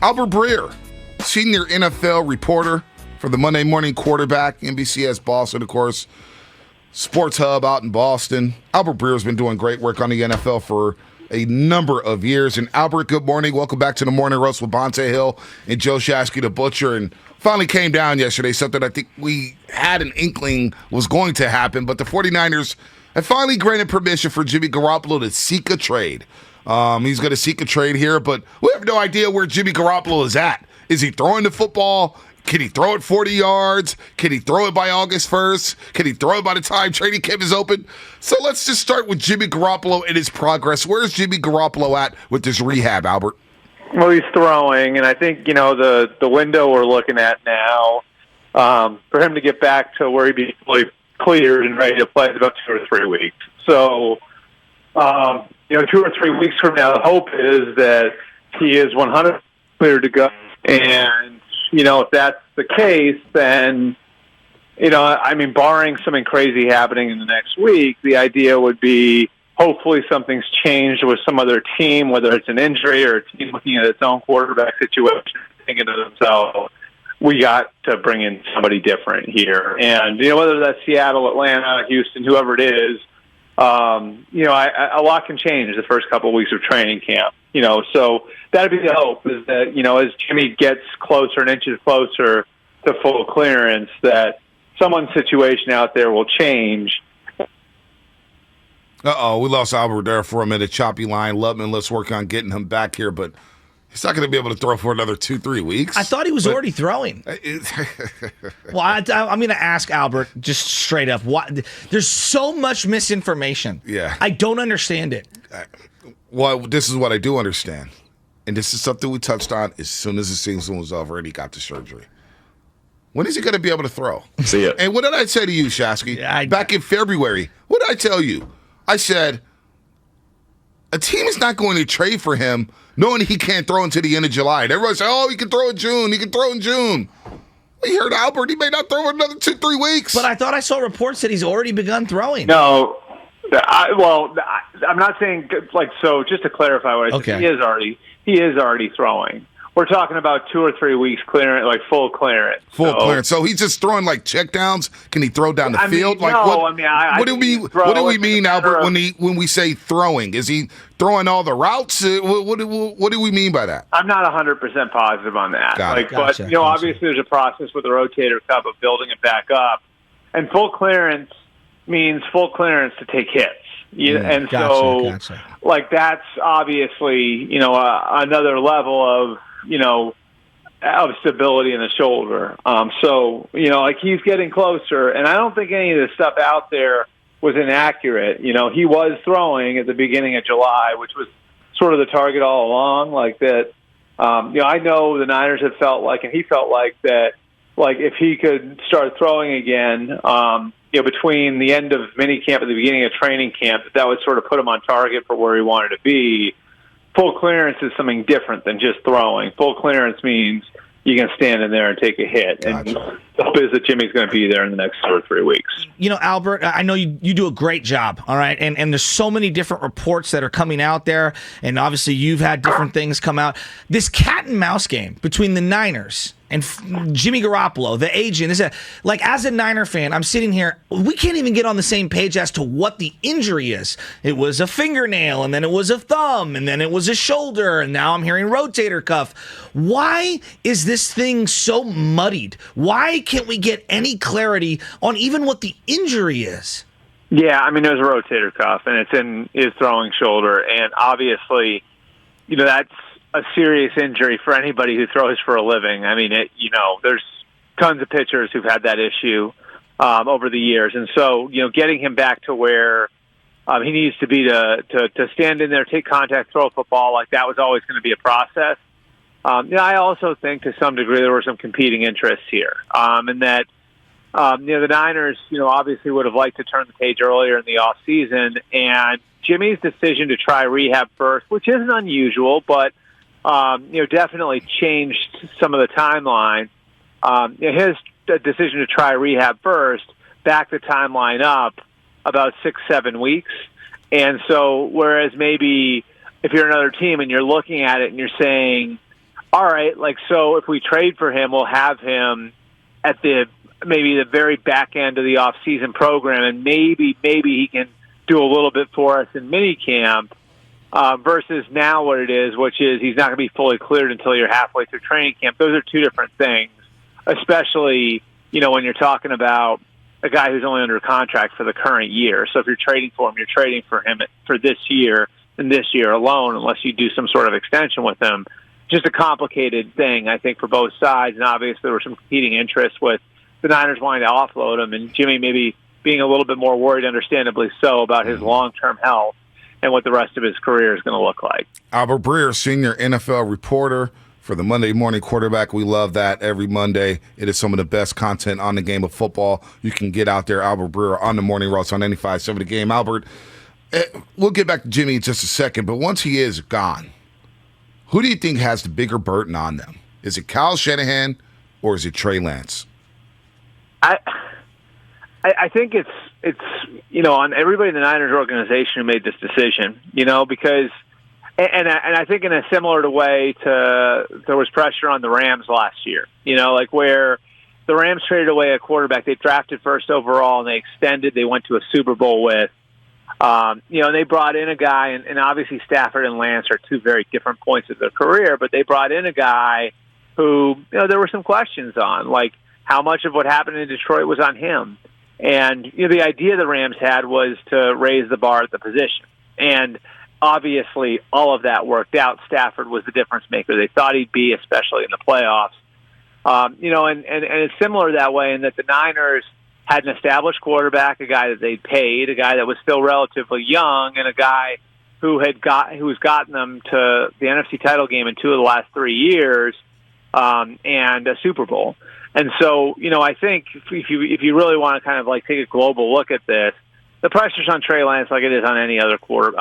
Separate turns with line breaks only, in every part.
Albert Breer, senior NFL reporter for the Monday Morning Quarterback, NBCS Boston, of course, Sports Hub out in Boston. Albert Breer has been doing great work on the NFL for a number of years. And Albert, good morning. Welcome back to the Morning Roast with Bonta and Joe Shasky, the Butcher. And finally came down yesterday, something I think we had an inkling was going to happen. But the 49ers have finally granted permission for Jimmy Garoppolo to seek a trade. He's going to seek a trade here, but we have no idea where Jimmy Garoppolo is at. Is he throwing the football? Can he throw it 40 yards? Can he throw it by August 1st? Can he throw it by the time training camp is open? So let's just start with Jimmy Garoppolo and his progress. Where's Jimmy Garoppolo at with this rehab, Albert?
Well, he's throwing, and I think, the window we're looking at now, for him to get back to where he'd be fully cleared and ready to play is about 2 or 3 weeks. So, 2 or 3 weeks from now, the hope is that he is 100% cleared to go. And, if that's the case, then, barring something crazy happening in the next week, the idea would be hopefully something's changed with some other team, whether it's an injury or a team looking at its own quarterback situation, thinking to themselves, we got to bring in somebody different here. And, whether that's Seattle, Atlanta, Houston, whoever it is, a lot can change the first couple of weeks of training camp. So that'd be the hope, is that, as Jimmy gets closer and inches closer to full clearance, that someone's situation out there will change.
We lost Albert there for a minute. Choppy line. Lubman, let's work on getting him back here, but he's not going to be able to throw for another 2-3 weeks.
I thought he was already throwing. Well, I'm going to ask Albert just straight up. There's so much misinformation.
Yeah.
I don't understand it.
Well, this is what I do understand. And this is something we touched on as soon as the season was over and he got the surgery. When is he going to be able to throw?
See ya.
And what did I say to you, Shasky? Back in February, what did I tell you? I said, a team is not going to trade for him knowing he can't throw until the end of July. And everybody said, he can throw in June. He can throw in June. We heard Albert. He may not throw for another 2-3 weeks.
But I thought I saw reports that he's already begun throwing.
No. I'm not saying, so just to clarify what I said, he is already throwing. We're talking about 2 or 3 weeks clearance, full clearance.
Full clearance. So he's just throwing checkdowns. Can he throw down the field?
What
do we mean, Albert, when we say throwing? Is he throwing all the routes? What do we mean by that?
I'm not 100% positive on that.
Gotcha.
Obviously there's a process with the rotator cuff of building it back up, and full clearance means full clearance to take hits.
Gotcha.
That's obviously, another level of stability in the shoulder. He's getting closer, and I don't think any of the stuff out there was inaccurate. He was throwing at the beginning of July, which was sort of the target all along, that. I know the Niners have felt and he felt that, if he could start throwing again, between the end of minicamp and the beginning of training camp, that would sort of put him on target for where he wanted to be. Full clearance is something different than just throwing. Full clearance means you can stand in there and take a hit. Gotcha. And the hope is that Jimmy's going to be there in the next 2 or 3 weeks.
Albert, I know you do a great job, all right? And there's so many different reports that are coming out there, and obviously you've had different things come out. This cat and mouse game between the Niners and Jimmy Garoppolo, the agent, as a Niner fan, I'm sitting here, we can't even get on the same page as to what the injury is. It was a fingernail, and then it was a thumb, and then it was a shoulder, and now I'm hearing rotator cuff. Why is this thing so muddied? Why can't we get any clarity on even what the injury is?
Yeah, there's a rotator cuff, and it's in his throwing shoulder, and obviously, that's a serious injury for anybody who throws for a living. There's tons of pitchers who've had that issue over the years. And so, getting him back to where he needs to be to stand in there, take contact, throw a football, that was always going to be a process. I also think to some degree there were some competing interests here. And that, the Niners, obviously would have liked to turn the page earlier in the off season, and Jimmy's decision to try rehab first, which isn't unusual, but definitely changed some of the timeline. His decision to try rehab first backed the timeline up about 6-7 weeks. And so, whereas maybe if you're another team and you're looking at it and you're saying, all right, like, so if we trade for him, we'll have him at maybe the very back end of the off-season program, and maybe he can do a little bit for us in minicamp, versus now what it is, which is he's not going to be fully cleared until you're halfway through training camp. Those are two different things, especially, when you're talking about a guy who's only under contract for the current year. So if you're trading for him, you're trading for him for this year and this year alone, unless you do some sort of extension with him. Just a complicated thing, I think, for both sides. And obviously there were some competing interests with the Niners wanting to offload him and Jimmy maybe being a little bit more worried, understandably so, about his long-term health and what the rest of his career is going to look like.
Albert Breer, senior NFL reporter for the Monday Morning Quarterback. We love that every Monday. It is some of the best content on the game of football you can get out there. Albert Breer on the Morning Roast on 95.7 The Game. Albert, we'll get back to Jimmy in just a second, but once he is gone, who do you think has the bigger burden on them? Is it Kyle Shanahan or is it Trey Lance?
I think it's on everybody in the Niners organization who made this decision, because and I think in a similar way to there was pressure on the Rams last year, like where the Rams traded away a quarterback they drafted first overall and they went to a Super Bowl with, and they brought in a guy, and obviously Stafford and Lance are two very different points of their career, but they brought in a guy who, there were some questions on, like how much of what happened in Detroit was on him. And the idea the Rams had was to raise the bar at the position. And obviously all of that worked out. Stafford was the difference maker they thought he'd be, especially in the playoffs. And it's similar that way in that the Niners had an established quarterback, a guy that they'd paid, a guy that was still relatively young, and a guy who's gotten them to the NFC title game in 2 of the last 3 years, and a Super Bowl. And so, I think if you really want to kind of like take a global look at this, the pressure's on Trey Lance like it is on any other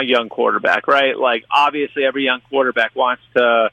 young quarterback, right? Like obviously every young quarterback wants to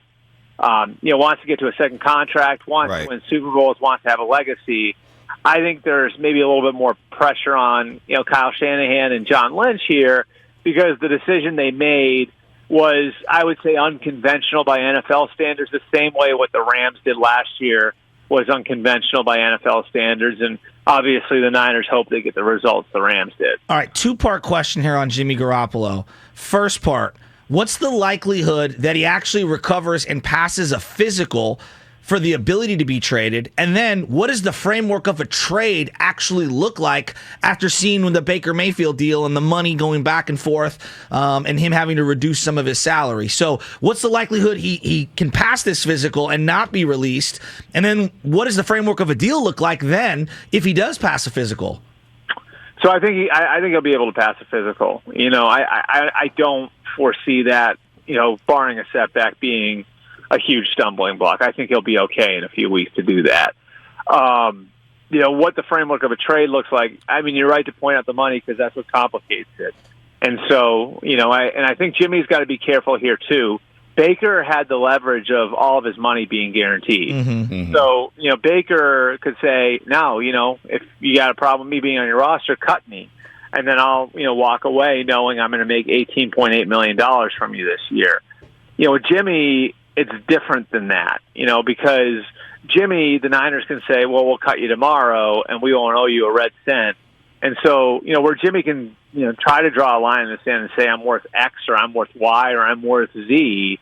get to a second contract, wants to win Super Bowls, wants to have a legacy. I think there's maybe a little bit more pressure on, Kyle Shanahan and John Lynch here because the decision they made was, I would say, unconventional by NFL standards, the same way what the Rams did last year was unconventional by NFL standards, and obviously the Niners hope they get the results the Rams did.
All right, 2-part question here on Jimmy Garoppolo. First part, what's the likelihood that he actually recovers and passes a physical for the ability to be traded? And then what does the framework of a trade actually look like after seeing the Baker Mayfield deal and the money going back and forth and him having to reduce some of his salary? So what's the likelihood he can pass this physical and not be released? And then what does the framework of a deal look like then if he does pass a physical?
So I think he'll be able to pass a physical. I don't foresee that, barring a setback, being a huge stumbling block. I think he'll be okay in a few weeks to do that. What the framework of a trade looks like, I mean, you're right to point out the money because that's what complicates it. And so, I think Jimmy's got to be careful here too. Baker had the leverage of all of his money being guaranteed. Mm-hmm. Mm-hmm. So, Baker could say, no, if you got a problem me being on your roster, cut me. And then I'll, walk away knowing I'm going to make $18.8 million from you this year. With Jimmy, it's different than that, because Jimmy, the Niners can say, well, we'll cut you tomorrow and we won't owe you a red cent. And so, where Jimmy can, try to draw a line in the sand and say, I'm worth X or I'm worth Y or I'm worth Z.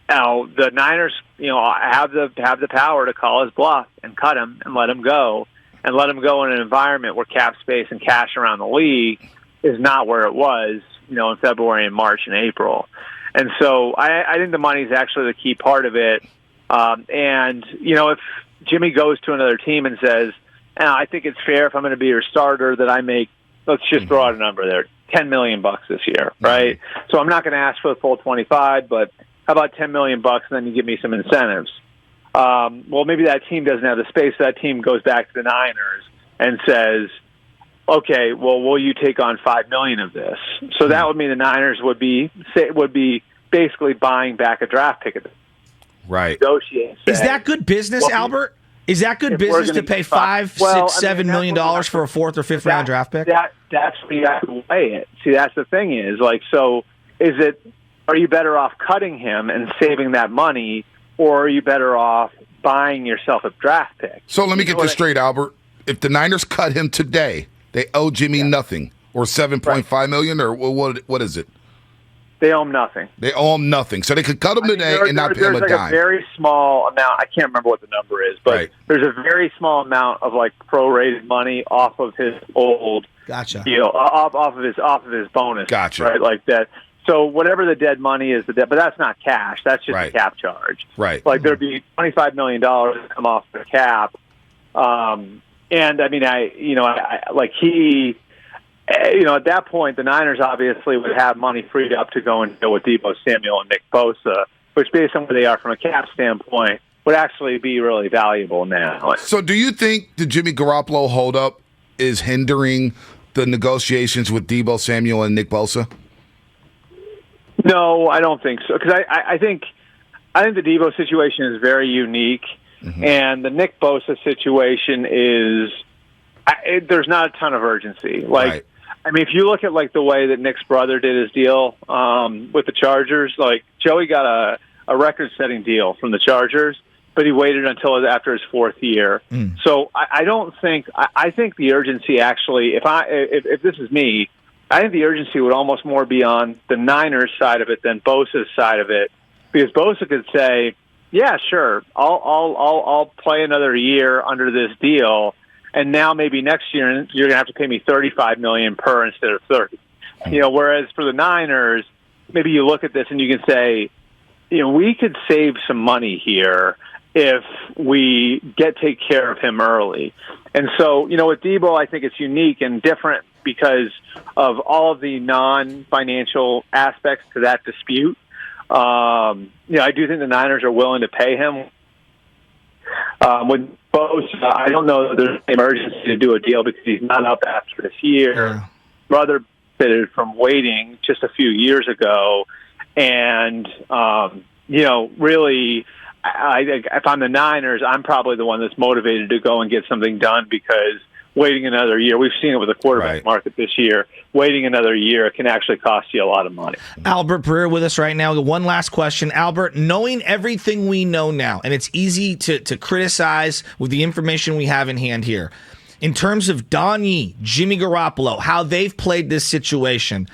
Now, the Niners, have the power to call his bluff and cut him and let him go in an environment where cap space and cash around the league is not where it was, in February and March and April. And so I think the money is actually the key part of it. And, if Jimmy goes to another team and says, I think it's fair if I'm going to be your starter that I make, let's just throw out a number there, $10 million this year, right? Mm-hmm. So I'm not going to ask for the full 25, but how about $10 million and then you give me some incentives? Well, maybe that team doesn't have the space. That team goes back to the Niners and says, okay, well, will you take on $5 million of this? So that would mean the Niners would be basically buying back a draft pick.
Right.
Is that good business, Albert? Is that good business to pay $5, $6, $7 million for a 4th or 5th round draft pick?
That's where you have to weigh it. See, that's the thing is, so are you better off cutting him and saving that money, or are you better off buying yourself a draft pick?
So let me get this straight, Albert. If the Niners cut him today, they owe Jimmy nothing, or $7.5 million, or what is it?
They owe him nothing.
They owe him nothing. So they could cut him today and not pay him a dime.
There's like a very small amount. I can't remember what the number is, but there's a very small amount of like prorated money off of his old deal, off of his bonus.
Gotcha.
Right, like that. So whatever the dead money is, but that's not cash. That's just a cap charge.
Right.
Like there'd be $25 million to come off the cap. And I mean, at that point, the Niners obviously would have money freed up to go and deal with Deebo Samuel and Nick Bosa, which, based on where they are from a cap standpoint, would actually be really valuable now.
So do you think the Jimmy Garoppolo holdup is hindering the negotiations with Deebo Samuel and Nick Bosa?
No, I don't think so. Because I think the Deebo situation is very unique, and the Nick Bosa situation is there's not a ton of urgency. I mean, if you look at like the way that Nick's brother did his deal with the Chargers, like Joey got a record-setting deal from the Chargers, but he waited until after his fourth year. So I don't think I think the urgency actually, if this is me, I think the urgency would almost more be on the Niners side of it than Bosa's side of it, because Bosa could say, "Yeah, sure, I'll play another year under this deal." And now maybe next year you're going to have to pay me $35 million per instead of $30. Whereas for the Niners, maybe you look at this and you can say, we could save some money here if we take care of him early. And so, with Deebo, I think it's unique and different because of all of the non-financial aspects to that dispute. I do think the Niners are willing to pay him. With Bosa, I don't know that there's any emergency to do a deal because he's not up after this year. Brother benefited from waiting just a few years ago, and really, if I'm the Niners, I'm probably the one that's motivated to go and get something done because waiting another year, we've seen it with the quarterback market this year, waiting another year can actually cost you a lot of money.
Albert Breer with us right now. One last question. Albert, knowing everything we know now, and it's easy to criticize with the information we have in hand here, in terms of Don Yee, Jimmy Garoppolo, how they've played this situation,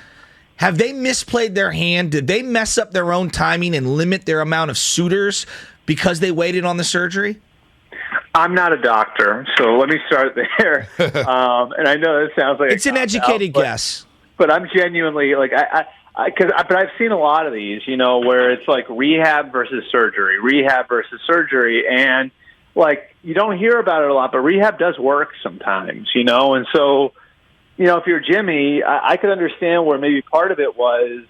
have they misplayed their hand? Did they mess up their own timing and limit their amount of suitors because they waited on the surgery?
I'm not a doctor, so let me start there. And I know that sounds like
it's an educated guess,
but I'm genuinely like but I've seen a lot of these, where it's like rehab versus surgery, and like you don't hear about it a lot, but rehab does work sometimes, and so if you're Jimmy, I could understand where maybe part of it was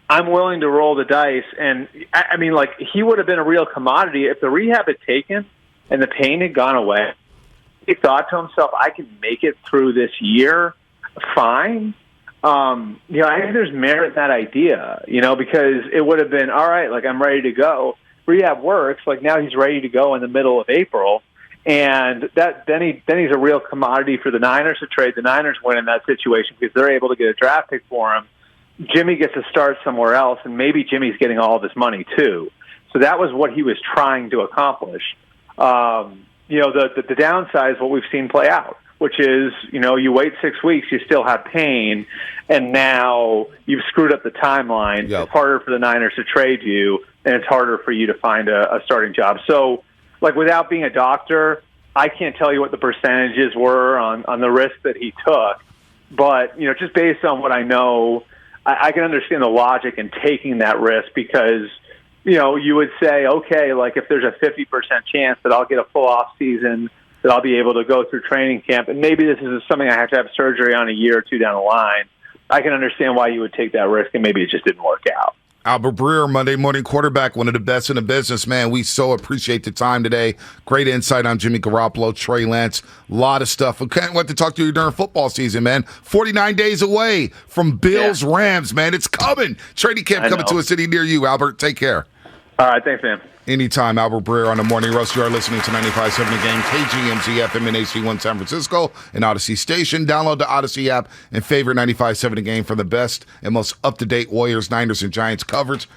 I'm willing to roll the dice, and I mean, like he would have been a real commodity if the rehab had taken and the pain had gone away. He thought to himself, I can make it through this year fine. I think there's merit in that idea, because it would have been, all right, like I'm ready to go. Rehab works. Like now he's ready to go in the middle of April. And then he's a real commodity for the Niners to trade. The Niners win in that situation because they're able to get a draft pick for him. Jimmy gets to start somewhere else, and maybe Jimmy's getting all this money too. So that was what he was trying to accomplish. The downside is what we've seen play out, which is, you wait 6 weeks, you still have pain, and now you've screwed up the timeline. It's harder for the Niners to trade you, and it's harder for you to find a starting job. So, like, without being a doctor, I can't tell you what the percentages were on the risk that he took, but, just based on what I know, I can understand the logic in taking that risk because you would say, okay, like if there's a 50% chance that I'll get a full off season, that I'll be able to go through training camp, and maybe this is something I have to have surgery on a year or two down the line, I can understand why you would take that risk, and maybe it just didn't work out.
Albert Breer, Monday Morning Quarterback, one of the best in the business, man. We so appreciate the time today. Great insight on Jimmy Garoppolo, Trey Lance, a lot of stuff. We can't wait to talk to you during football season, man. 49 days away from Bills Rams, man. It's coming. Trading camp coming to a city near you, Albert. Take care.
All right, thanks, man.
Anytime, Albert Breer on the Morning Roast. You are listening to 95.7 The Game, KGMZ FM and HD1 San Francisco, and Odyssey Station. Download the Odyssey app and favorite 95.7 The Game for the best and most up-to-date Warriors, Niners, and Giants coverage.